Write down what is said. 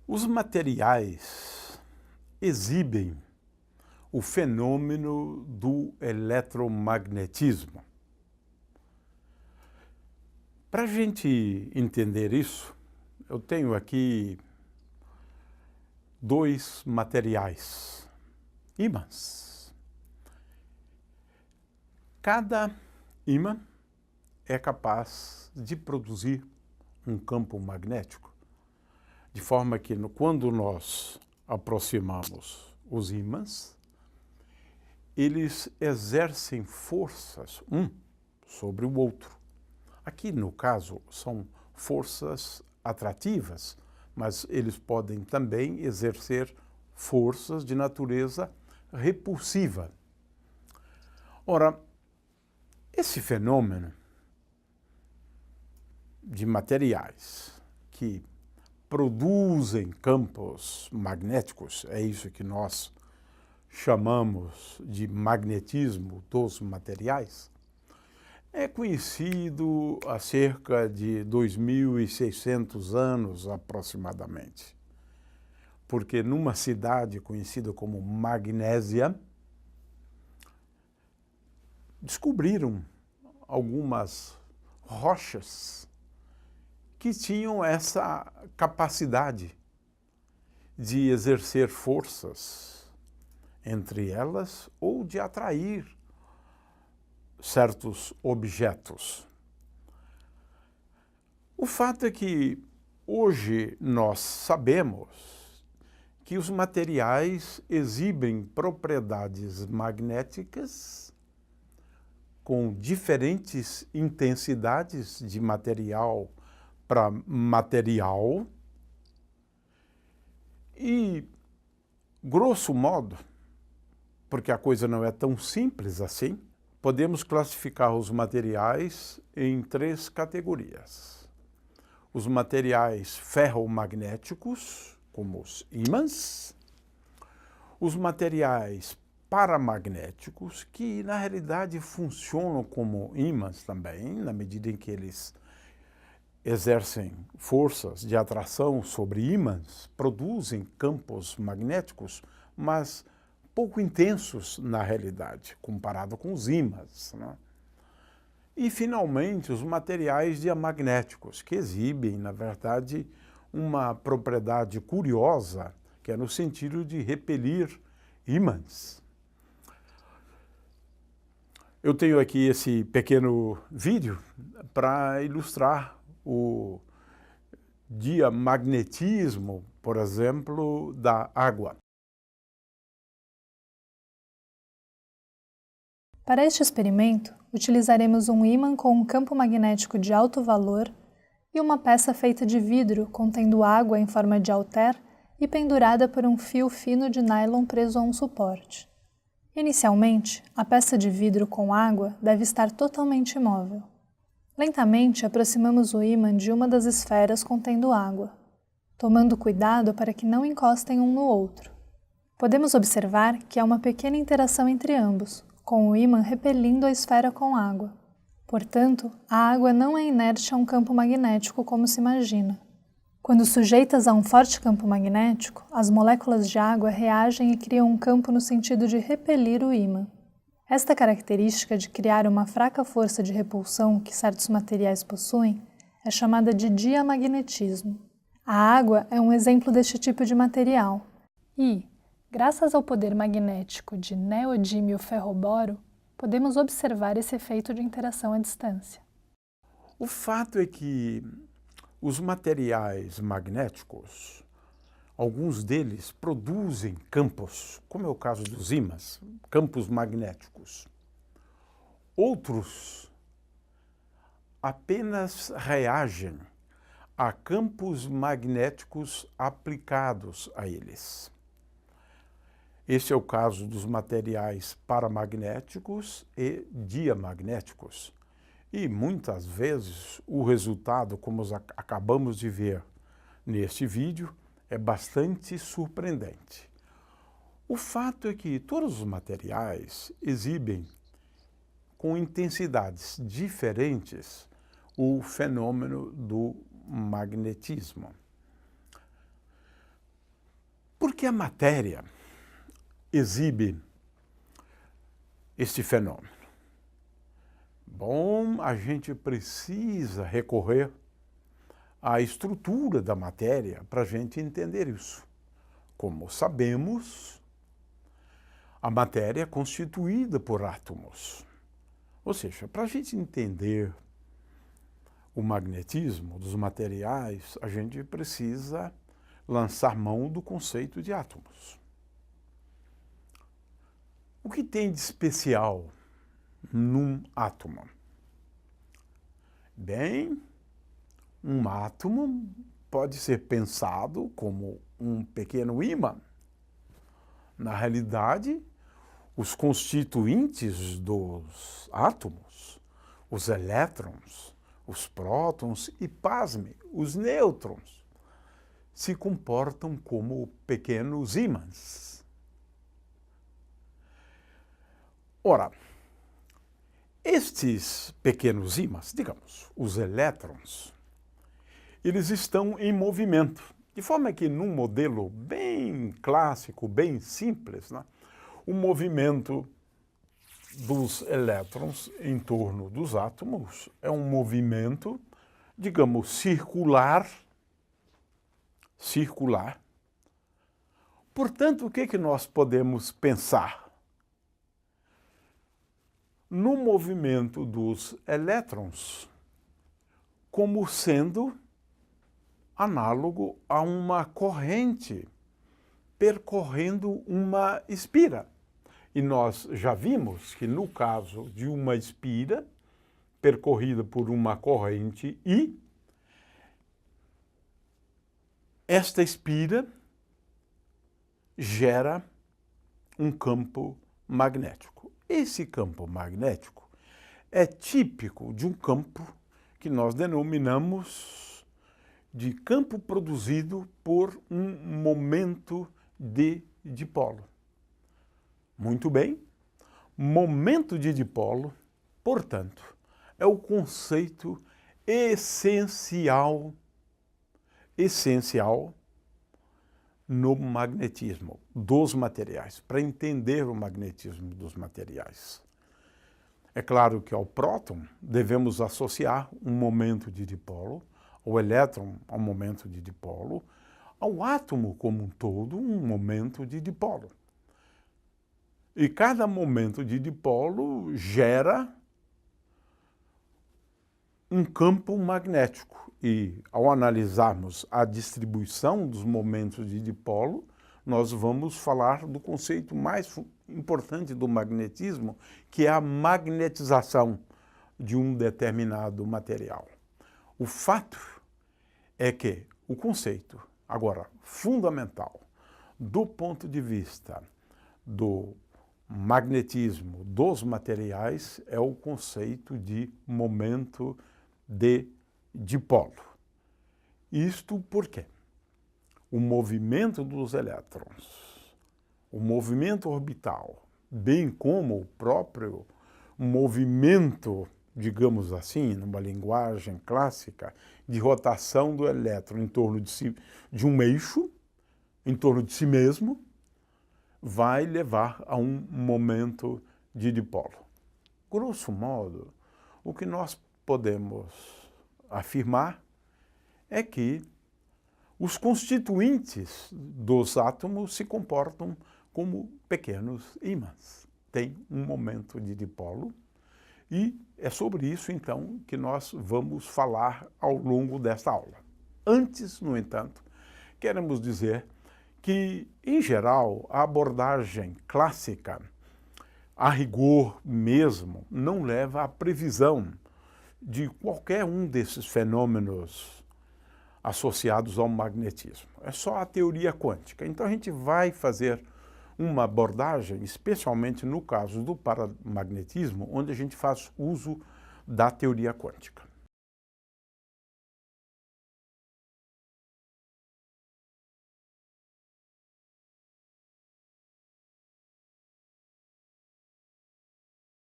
Os materiais exibem o fenômeno do eletromagnetismo. Para a gente entender isso, eu tenho aqui dois materiais, ímãs. Cada ímã é capaz de produzir um campo magnético, de forma que quando nós aproximamos os ímãs, eles exercem forças um sobre o outro. Aqui, no caso, são forças atrativas, mas eles podem também exercer forças de natureza repulsiva. Ora, esse fenômeno de materiais que produzem campos magnéticos, é isso que nós chamamos de magnetismo dos materiais, é conhecido há cerca de 2.600 anos aproximadamente, porque numa cidade conhecida como Magnésia, descobriram algumas rochas que tinham essa capacidade de exercer forças entre elas ou de atrair certos objetos. O fato é que hoje nós sabemos que os materiais exibem propriedades magnéticas com diferentes intensidades de material para material e, grosso modo, porque a coisa não é tão simples assim, podemos classificar os materiais em três categorias. Os materiais ferromagnéticos, como os ímãs, os materiais paramagnéticos, que na realidade funcionam como ímãs também, na medida em que eles exercem forças de atração sobre ímãs, produzem campos magnéticos, mas pouco intensos na realidade, comparado com os ímãs, né? E, finalmente, os materiais diamagnéticos, que exibem, na verdade, uma propriedade curiosa, que é no sentido de repelir ímãs. Eu tenho aqui esse pequeno vídeo para ilustrar o diamagnetismo, por exemplo, da água. Para este experimento, utilizaremos um ímã com um campo magnético de alto valor e uma peça feita de vidro contendo água em forma de halter e pendurada por um fio fino de nylon preso a um suporte. Inicialmente, a peça de vidro com água deve estar totalmente imóvel. Lentamente, aproximamos o ímã de uma das esferas contendo água, tomando cuidado para que não encostem um no outro. Podemos observar que há uma pequena interação entre ambos, com o ímã repelindo a esfera com água. Portanto, a água não é inerte a um campo magnético como se imagina. Quando sujeitas a um forte campo magnético, as moléculas de água reagem e criam um campo no sentido de repelir o ímã. Esta característica de criar uma fraca força de repulsão que certos materiais possuem é chamada de diamagnetismo. A água é um exemplo deste tipo de material e, graças ao poder magnético de neodímio ferroboro, podemos observar esse efeito de interação à distância. O fato é que os materiais magnéticos, alguns deles produzem campos, como é o caso dos ímãs, campos magnéticos. Outros apenas reagem a campos magnéticos aplicados a eles. Esse é o caso dos materiais paramagnéticos e diamagnéticos. E muitas vezes o resultado, como acabamos de ver neste vídeo, é bastante surpreendente. O fato é que todos os materiais exibem com intensidades diferentes o fenômeno do magnetismo. que a matéria exibe este fenômeno? Bom, a gente precisa recorrer à estrutura da matéria para a gente entender isso. Como sabemos, a matéria é constituída por átomos. Ou seja, para a gente entender o magnetismo dos materiais, a gente precisa lançar mão do conceito de átomos. O que tem de especial num átomo? Bem, um átomo pode ser pensado como um pequeno ímã. Na realidade, os constituintes dos átomos, os elétrons, os prótons e, pasme, os nêutrons, se comportam como pequenos ímãs. Ora, estes pequenos ímãs, digamos, os elétrons, eles estão em movimento, de forma que num modelo bem clássico, bem simples, né, o movimento dos elétrons em torno dos átomos é um movimento, digamos, circular. Portanto, o que nós podemos pensar? No movimento dos elétrons como sendo análogo a uma corrente percorrendo uma espira. E nós já vimos que no caso de uma espira percorrida por uma corrente I, esta espira gera um campo magnético. Esse campo magnético é típico de um campo que nós denominamos de campo produzido por um momento de dipolo. Muito bem, momento de dipolo, portanto, é o conceito essencial no magnetismo dos materiais, para entender o magnetismo dos materiais. É claro que ao próton devemos associar um momento de dipolo, ao elétron ao momento de dipolo, ao átomo como um todo um momento de dipolo. E cada momento de dipolo gera um campo magnético. E ao analisarmos a distribuição dos momentos de dipolo, nós vamos falar do conceito mais importante do magnetismo, que é a magnetização de um determinado material. O fato é que o conceito, agora, fundamental, do ponto de vista do magnetismo dos materiais, é o conceito de momento de dipolo. Isto porque o movimento dos elétrons, o movimento orbital, bem como o próprio movimento, digamos assim, numa linguagem clássica, de rotação do elétron em torno de um eixo, em torno de si mesmo, vai levar a um momento de dipolo. Grosso modo, o que nós podemos afirmar é que os constituintes dos átomos se comportam como pequenos ímãs. Tem um momento de dipolo e é sobre isso, então, que nós vamos falar ao longo desta aula. Antes, no entanto, queremos dizer que, em geral, a abordagem clássica, a rigor mesmo, não leva à previsão de qualquer um desses fenômenos associados ao magnetismo. É só a teoria quântica. Então a gente vai fazer uma abordagem, especialmente no caso do paramagnetismo, onde a gente faz uso da teoria quântica.